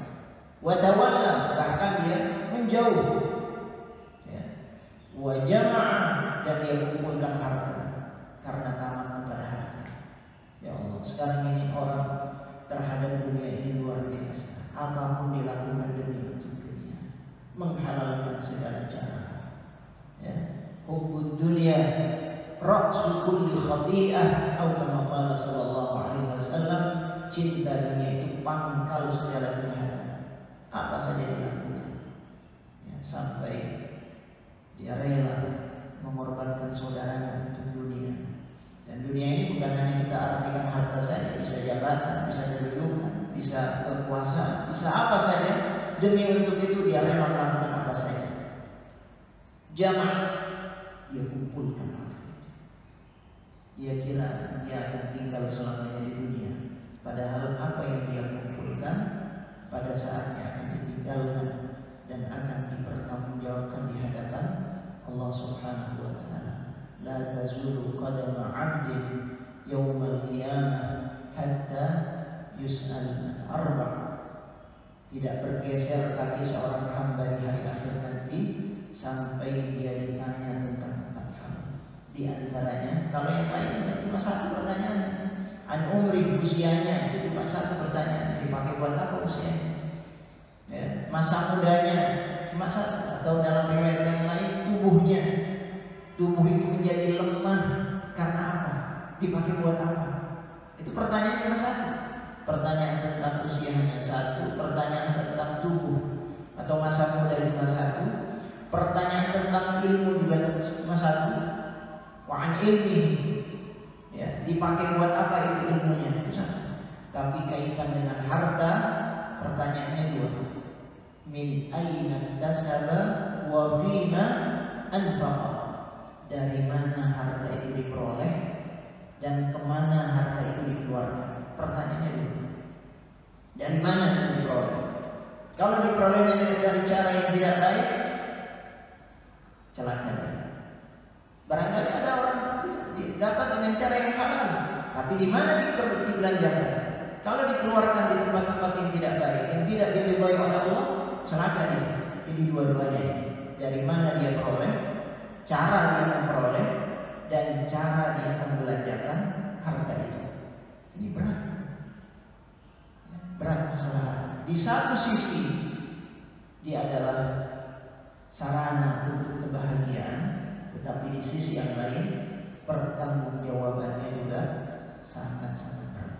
[SPEAKER 2] Wa tawalla, bahkan dia menjauh. Ya. Wa jama'a, dan dia mengumpulkan harta karena tamak kepada harta. Ya Allah, sekarang ini orang terhadap dunia ini luar biasa. Apapun dilakukan demi untuk dunia, menghalalkan segala cara. Ya, hubbud dunya ra'su kulli khati'ah, atau kama qala sallallahu alaihi wasallam, cinta dunia itu pangkal segala kejahatan. Apa saja dilakukan, ya, sampai dia rela mengorbankan saudaranya untuk dunia. Dan dunia ini bukan hanya kita artikan harta saja, bisa jabatan, bisa kedudukan, bisa kekuasaan, bisa apa saja. Demi untuk itu dia rela melakukan apa saja. Jamaah, dia kumpulkan. Dia kira dia akan tinggal selamanya di dunia, padahal apa yang dia kumpulkan pada saatnya akan ditinggalkan dan akan dipertanggungjawabkan di hadapan Allah Subhanahu wa Ta'ala. La tazulu qadama 'abdin yaumal qiyamah hatta yus'al an arba'. Tidak bergeser kaki seorang hamba di hari akhir nanti sampai dia ditanya tentang 4 hal. Di antaranya, kalau yang lain cuma satu pertanyaan, an umri, usianya, itu cuma satu pertanyaan, dipakai buat apa usianya? Ya, masa mudanya cuma satu, atau dalam riwayat yang lain tubuhnya, tubuh itu menjadi lemah Karena apa? Dipakai buat apa? Itu pertanyaan cuma satu. Pertanyaan tentang usia hanya satu, pertanyaan tentang tubuh atau masa muda cuma satu, pertanyaan tentang ilmu juga cuma satu. Wa'an ilmi, ya, dipakai buat apa itu ilmunya? Itu satu. Tapi kaitan dengan harta, pertanyaannya dua. Min aina tasaba wa fima anfaqa. Dari mana harta itu diperoleh dan kemana harta itu dikeluarkan? Pertanyaannya dulu. Dari mana itu diperoleh? Kalau diperoleh dari cara yang tidak baik, celaka. Barangkali ada orang dapat dengan cara yang halal, tapi di mana dibelanjakan? Kalau dikeluarkan di tempat-tempat yang tidak baik, yang tidak diridhai oleh Allah, celaka dia. Jadi dua-duanya. Dari mana dia peroleh, cara dia memperoleh, dan cara dia membelanjakan harta itu. Ini berat. Berat masalah. Di satu sisi dia adalah sarana untuk kebahagiaan, tetapi di sisi yang lain pertanggungjawabannya juga sangat-sangat berat.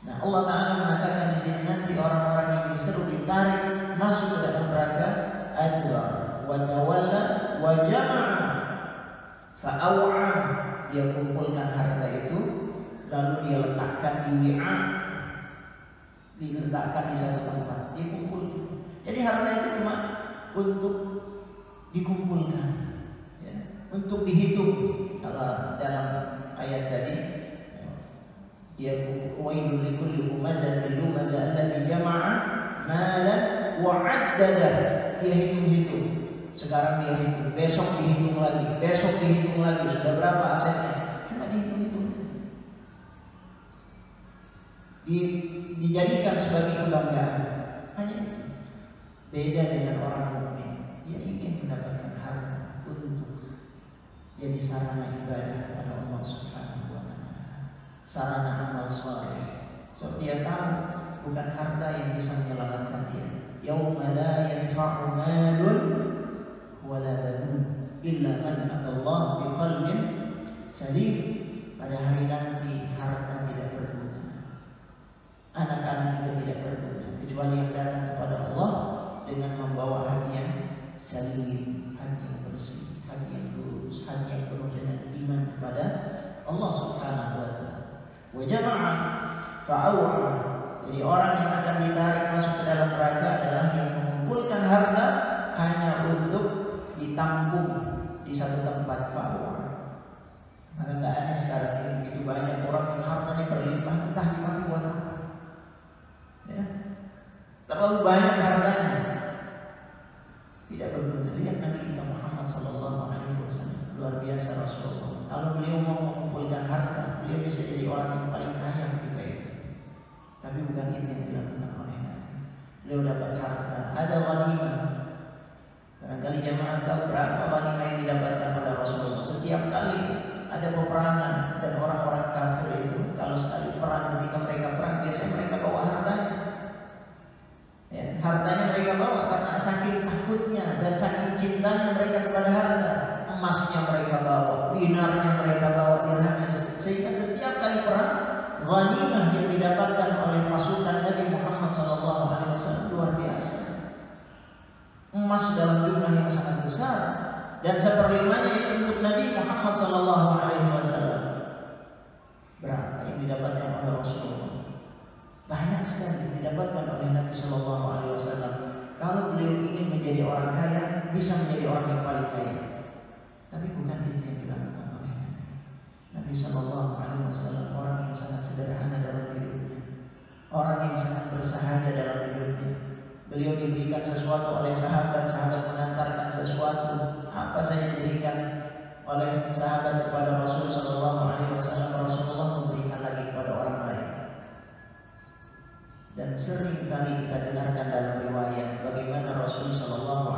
[SPEAKER 2] Nah, Allah Ta'ala mengatakan di sini nanti orang-orang yang diseru ditarik masuk ke dalam neraka, adwa wa tawalla wa jama'a fa'aw'a. Dia kumpulkan harta itu lalu dia letakkan di wi'a, diletakkan di satu tempat, dikumpulkan. Jadi harta itu cuma untuk dikumpulkan, ya, untuk dihitung. Kalau dalam ayat tadi, ya, wailul likulli humazatin lumazah alladzi jama'a malan wa 'addada. Dia hitung-hitung. Sekarang dia hitung, besok dihitung lagi, besok dihitung lagi, sudah berapa asetnya? Cuma dihitung-hitung. Dijadikan sebagai kebanggaan. Hanya itu. Beda dengan orang mukmin. Dia ingin mendapatkan harta untuk jadi sarana ibadah kepada Allah Subhanahu wa Ta'ala, sarana amal saleh. So dia tahu bukan harta yang bisa menyelamatkan dia. Yauma la yanfa'u malun wala banun illa man atallaha biqalbin salim. Pada hari nanti harta tidak berguna, anak-anak juga tidak berguna, kecuali yang datang kepada Allah dengan membawa hati yang salim, hati yang bersih, hati yang lurus, hati yang penuh dengan iman kepada Allah Subhanahu wa Ta'ala. Wa jama'a fa'aw'a. Jadi orang yang akan ditarik masuk ke dalam neraka adalah yang mengumpulkan harta hanya untuk ditampung di satu tempat. Fa'aw'a. Maka nggak aneh sekarang ini begitu banyak orang yang hartanya berlimpah, entah dipakai buat apa. Ya. Terlalu banyak hartanya, tidak berguna. Lihat Nabi kita Muhammad SAW, luar biasa Rasulullah. Kalau beliau mau mengumpulkan harta, beliau bisa jadi orang yang paling kaya ketika itu. Tapi bukan itu yang dilakukan oleh Nabi. Beliau dapat harta, ada ghanimah. Barangkali jamaah tahu berapa ghanimah yang didapatkan oleh Rasulullah. Setiap kali ada peperangan dan orang-orang kafir itu, kalau sekali perang, ketika mereka perang, biasanya mereka bawa hartanya. Ya, hartanya mereka bawa karena saking takutnya dan saking cintanya mereka kepada harta. Emasnya mereka bawa, dinarnya mereka bawa, dirhamnya. Sehingga setiap kali perang, ghanimah yang didapatkan oleh pasukan Nabi Muhammad SAW luar biasa. Emas dalam jumlah yang sangat besar, dan seperlimanya itu untuk Nabi Muhammad SAW. Berapa yang didapatkan oleh Rasulullah? Banyak sekali yang didapatkan oleh Nabi SAW. Kalau beliau ingin menjadi orang kaya, bisa menjadi orang yang paling kaya. Tapi bukan itu yang dilakukan oleh Nabi SAW. Orang yang sangat sederhana dalam hidupnya, orang yang sangat bersahaja dalam hidupnya. Beliau diberikan sesuatu oleh sahabat, sahabat mengantarkan sesuatu, apa saja diberikan oleh sahabat kepada Rasul SAW, Rasulullah memberikan lagi kepada orang lain. Dan sering kali kita dengarkan dalam riwayat bagaimana Rasul SAW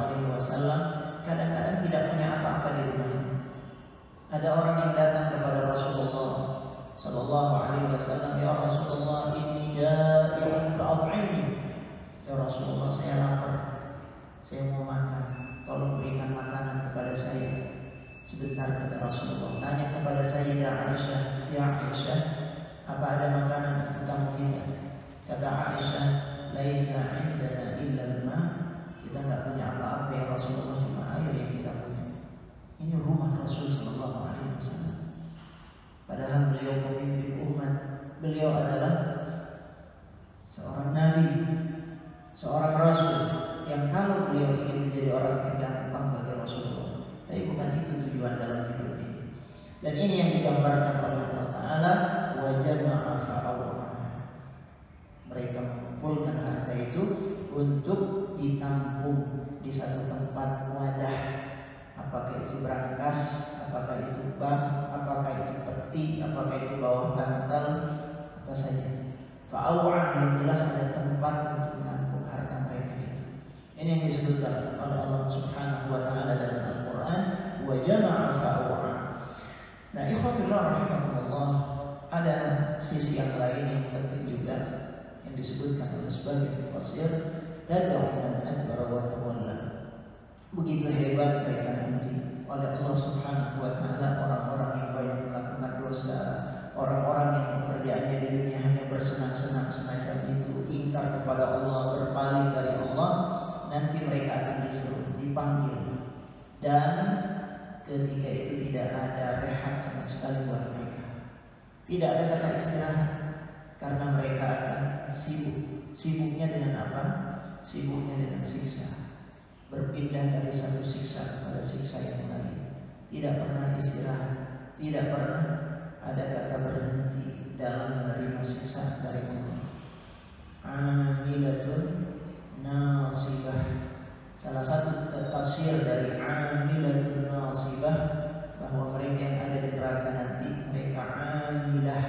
[SPEAKER 2] kadang-kadang tidak punya apa-apa di rumahnya. Ada orang yang datang kepada Rasulullah SAW, ya Rasulullah, inni ja'i'un fa'at'imni. Ya Rasulullah, saya lapar, saya mau makan, tolong berikan makanan kepada saya. Sebentar, kata Rasulullah, tanya kepada Sayyidah Aisyah, ya Aisyah, apa ada makanan untuk tamu kita? Kata Aisyah, laisa indana illa al-ma. Kita nggak punya apa-apa ya Rasulullah, cuma air yang kita punya. Ini rumah Rasul sallallahu alaihi wasallam. Padahal beliau pemimpin umat. Beliau adalah seorang nabi, seorang rasul yang kalau beliau ingin menjadi orang yang gampang bagi Rasulullah. Tapi bukan itu tujuan dalam hidup ini. Dan ini yang digambarkan oleh Allah Ta'ala, wa jama'a fa'awwa. Mereka mengumpulkan harta itu untuk ditampung di satu tempat wadah. Apakah itu berangkas, apakah itu bank, apakah itu peti, apakah itu bawah bantal, apa saja. Fa'awwa yang jelas ada tempat untuk menampung harta mereka itu. Ini yang disebutkan oleh Allah Subhanahu wa Ta'ala dalam Al-Quran, wa jama'a fa'awwa. Nah, ikhwafillah rahimakumullah, ada sisi yang lain yang penting juga yang disebutkan oleh sebagian mufassir, tad'u man adbara wa tawalla. Begitu hebat mereka nanti oleh Allah Subhanahu wa Ta'ala, orang-orang yang banyak melakukan dosa, orang-orang yang pekerjaannya di dunia hanya bersenang-senang semacam itu, ingkar kepada Allah, berpaling dari Allah, nanti mereka akan disuruh dipanggil, dan ketika itu tidak ada rehat sama sekali buat mereka. Tidak ada kata istirahat, karena mereka akan sibuk. Sibuknya dengan apa? Sibuknya dengan siksa. Berpindah dari satu siksa kepada siksa yang lain. Tidak pernah istirahat, tidak pernah ada kata berhenti dalam menerima siksa dari Allah. Amilatun nasibah. Salah satu tafsir dari amilatun nasibah, bahwa mereka yang ada di neraka nanti, mereka amilah,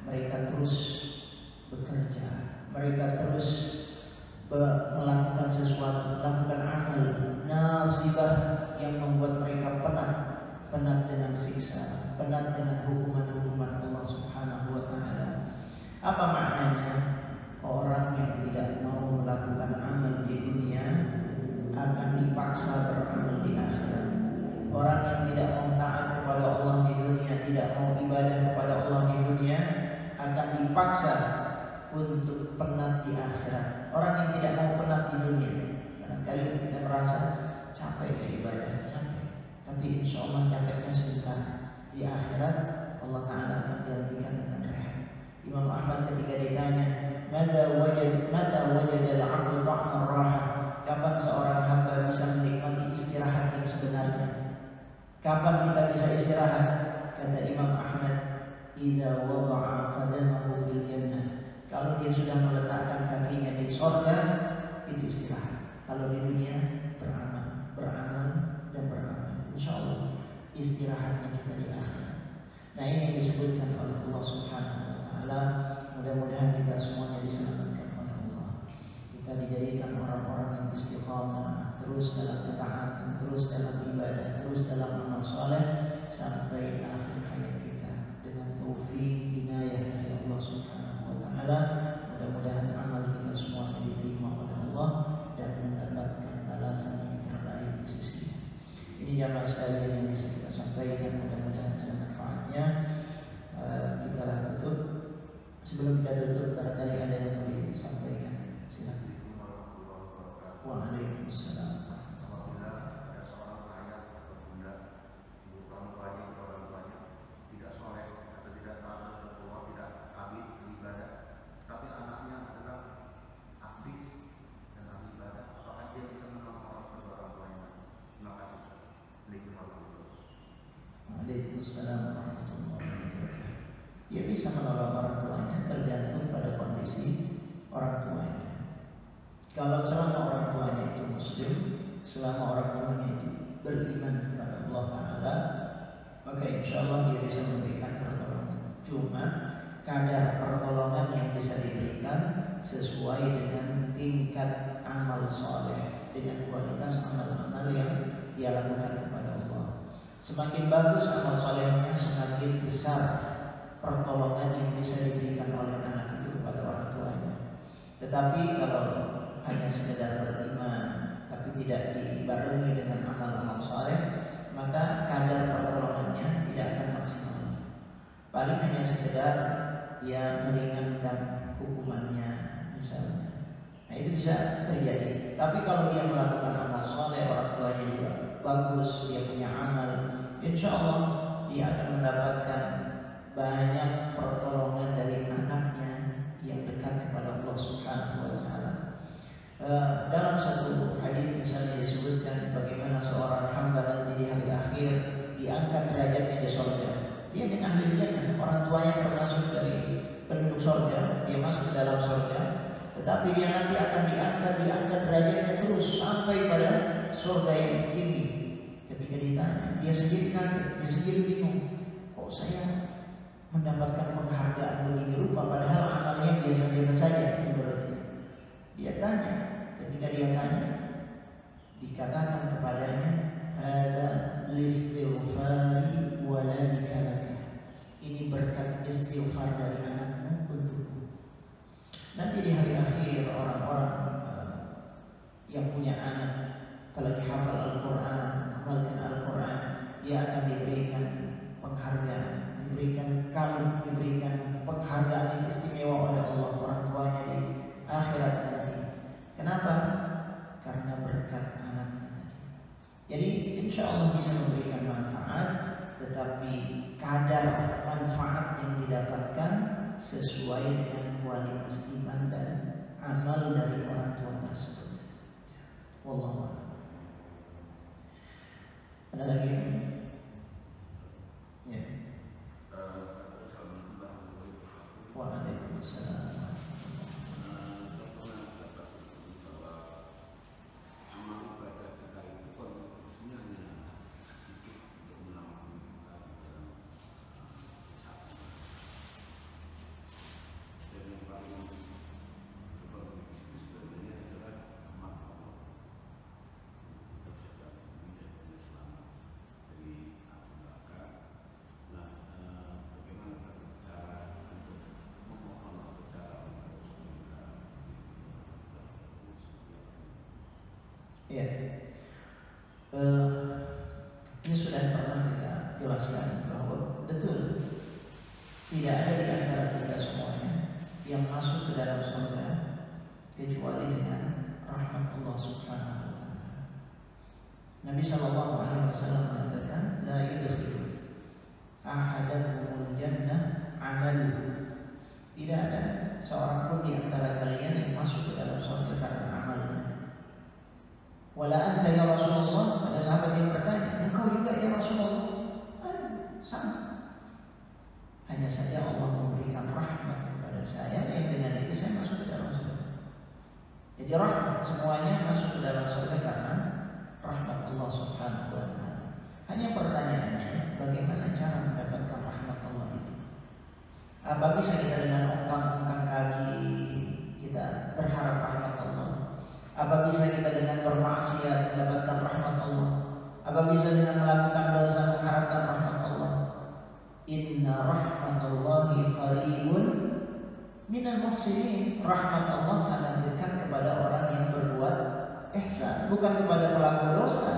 [SPEAKER 2] mereka terus bekerja, mereka terus melakukan sesuatu, melakukan amal nasibah yang membuat mereka penat dengan siksa, penat dengan hukuman-hukuman Allah Subhanahu wa Ta'ala. Apa maknanya? Orang yang tidak mau melakukan amal di dunia akan dipaksa beramal di akhirat. Orang yang tidak mau taat kepada Allah di dunia, tidak mau ibadah kepada Allah di dunia, akan dipaksa untuk penat di akhirat. Orang yang tidak mau penat di dunia, barangkali kita merasa capek ya ibadah, capek. Tapi insya Allah capeknya sebentar. Di akhirat Allah Ta'ala akan gantikan dengan rehat. Imam Ahmad ketika ditanya, mata wajad al-'abdu ta'ma ar-raha, kapan seorang hamba bisa menikmati istirahat yang sebenarnya? Kapan kita bisa istirahat? Kata Imam Ahmad, idza wada'a qadamahu fil jannah. Kalau dia sudah meletakkan kakinya di surga, itu istirahat. Kalau di dunia beramal dan beramal. Insyaallah istirahatnya kita di akhirat. Nah, ini yang disebutkan oleh Allah Subhanahu wa Ta'ala. Mudah-mudahan kita semuanya diselamatkan oleh Allah. Kita dijadikan orang-orang yang istiqamah, terus dalam ketaatan, terus dalam ibadah, terus dalam amal saleh sampai akhir hayat kita dengan taufik inayah dari Allah Subhanahu wa Ta'ala. Mudah-mudahan amal kita semuanya diterima oleh Allah dan mendapatkan balasan yang terbaik di sisinya. Ini jamaah sekalian yang bisa kita sampaikan, mudah-mudahan ada manfaatnya. Kita tutup. Sebelum kita tutup, barangkali ada yang mau disampaikan. Silakan. Waalaikumsalam. Waalaikumsalam warahmatullahi wabarakatuh. Dia bisa menolong orang tuanya tergantung pada kondisi orang tuanya. Kalau selama orang tuanya itu muslim, selama orang tuanya itu beriman kepada Allah Ta'ala, maka insya Allah dia bisa memberikan pertolongan. Cuma kadar pertolongan yang bisa diberikan sesuai dengan tingkat amal soleh, dengan kualitas amal-amal yang dia lakukan kepada Allah. Semakin bagus amal solehnya, semakin besar pertolongan yang bisa diberikan oleh anak itu kepada orang tuanya. Tetapi kalau hanya sekedar beriman tapi tidak dibarengi dengan amal-amal soleh, maka kadar pertolongannya tidak akan maksimal. Paling hanya sekedar dia meringankan hukumannya misalnya. Nah itu bisa terjadi. Tapi kalau dia melakukan amal soleh, orang tuanya juga bagus, dia punya amal, insya Allah dia akan mendapatkan banyak pertolongan dari anaknya yang dekat kepada Allah Subhanahu wa Ta'ala. Dalam satu hadis misalnya disebutkan bagaimana seorang hamba nanti di hari akhir diangkat derajatnya di surga. Dia min ahli jannah, orang tuanya termasuk dari penduduk surga, dia masuk ke dalam surga. Tetapi dia nanti akan diangkat derajatnya terus sampai pada surga yang tinggi. Ketika ditanya, dia sendiri kaget, dia sendiri bingung. Kok saya mendapatkan penghargaan begini rupa padahal amalnya biasa-biasa saja menurutnya. Dia tanya, ketika dia tanya, dikatakan kepadanya, "Hada listighfari waladika laka." Ini berkat istighfar dari anakmu untukmu. Nanti di hari akhir orang-orang yang punya anak, apalagi hafal Al-Quran, amalkan Al-Quran, dia akan diberikan penghargaan, diberikan kalung, diberikan penghargaan yang istimewa oleh Allah orang tuanya di akhirat nanti. Kenapa? Karena berkat anaknya tadi. Jadi insya Allah bisa memberikan manfaat, tetapi kadar manfaat yang didapatkan sesuai dengan kualitas iman dan amal dari orang tua tersebut. Wallahu a'lam. Ada lagi? Ya. Waalaikumsalam. Ya, ini sudah pernah kita jelaskan bahwa betul tidak ada di antara kita semuanya yang masuk ke dalam surga kecuali dengan rahmat Allah Subhanahu wa Ta'ala. Nabi Shallallahu Alaihi Wasallam mengatakan, "La yudkhilu ahadakumul jannah amaluhu." Tidak ada seorang pun di antara kalian yang masuk ke dalam surga karena amalnya. Wala anta ya Rasulullah. Ada sahabat yang bertanya, engkau juga ya Rasulullah? Sama. Hanya saja Allah memberikan rahmat kepada saya yang dengan itu saya masuk ke dalam surga. Jadi rahmat semuanya masuk ke dalam surga karena rahmat Allah Subhanahu wa Ta'ala. Hanya pertanyaannya, bagaimana cara mendapatkan rahmat Allah itu? Apa bisa kita dengan ongkang-ongkang kaki kita berharap rahmat Allah? Apa bisa kita dengan bermaksiat mendapatkan rahmat Allah? Apa bisa dengan melakukan dosa mengharapkan rahmat Allah? Inna rahmatallahi qaribun minal muhsinin. Rahmat Allah sangat dekat kepada orang yang berbuat ihsan, bukan kepada pelaku dosa,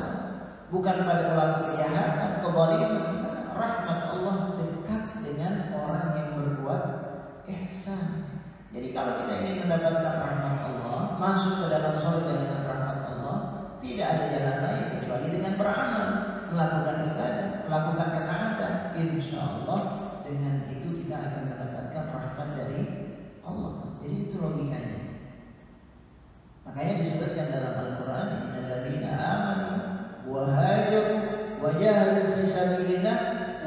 [SPEAKER 2] bukan kepada pelaku kejahatan, kezaliman. Rahmat Allah dekat dengan orang yang berbuat ihsan. Jadi kalau kita ingin mendapatkan rahmat Allah, masuk ke dalam surga dengan rahmat Allah, tidak ada jalan lain kecuali dengan beramal, melakukan ibadah, melakukan ketaatan. Insya Allah dengan itu kita akan mendapatkan rahmat dari Allah. Jadi itu logikanya. Makanya disebutkan dalam Al-Quran, "Innalladzina amanu wa hajaru wa jahadu fi sabilillah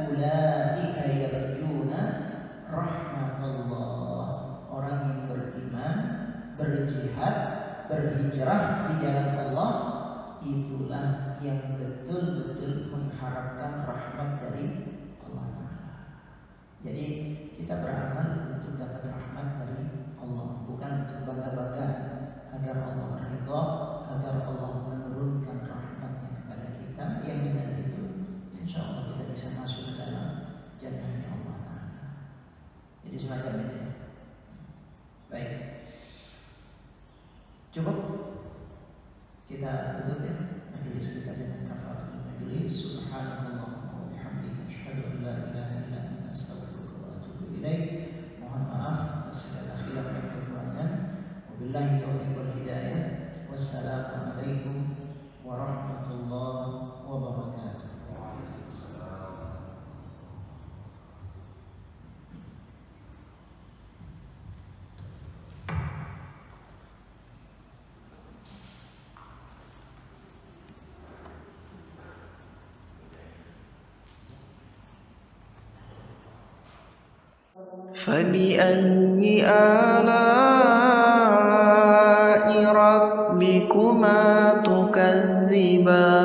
[SPEAKER 2] ulaika yarjuna rahmatullah." Orang yang beriman, berjihad, berhijrah di jalan Allah, itulah yang betul-betul mengharapkan rahmat dari Allah Ta'ala. Jadi kita beramal untuk dapat rahmat dari Allah, bukan untuk bangga-bangga, agar Allah ridha, agar Allah menurunkan rahmatnya kepada kita, yang dengan itu insya Allah kita bisa masuk ke dalam jannahnya Allah Ta'ala. Jadi semacam itu. Baik, cukup kita tutup ya majelis kita dengan kafaratul majelis. Subhanakallahumma wa bihamdika asyhadu an la ilaha illa anta astaghfiruka wa atubu ilaik. Mohon maaf atas segala khilaf dan kekurangan. Wabillahi taufiq wal hidayah. Wassalamualaikum warahmatullahi wabarakatuh.
[SPEAKER 3] فبأي آلاء ربكما تكذبان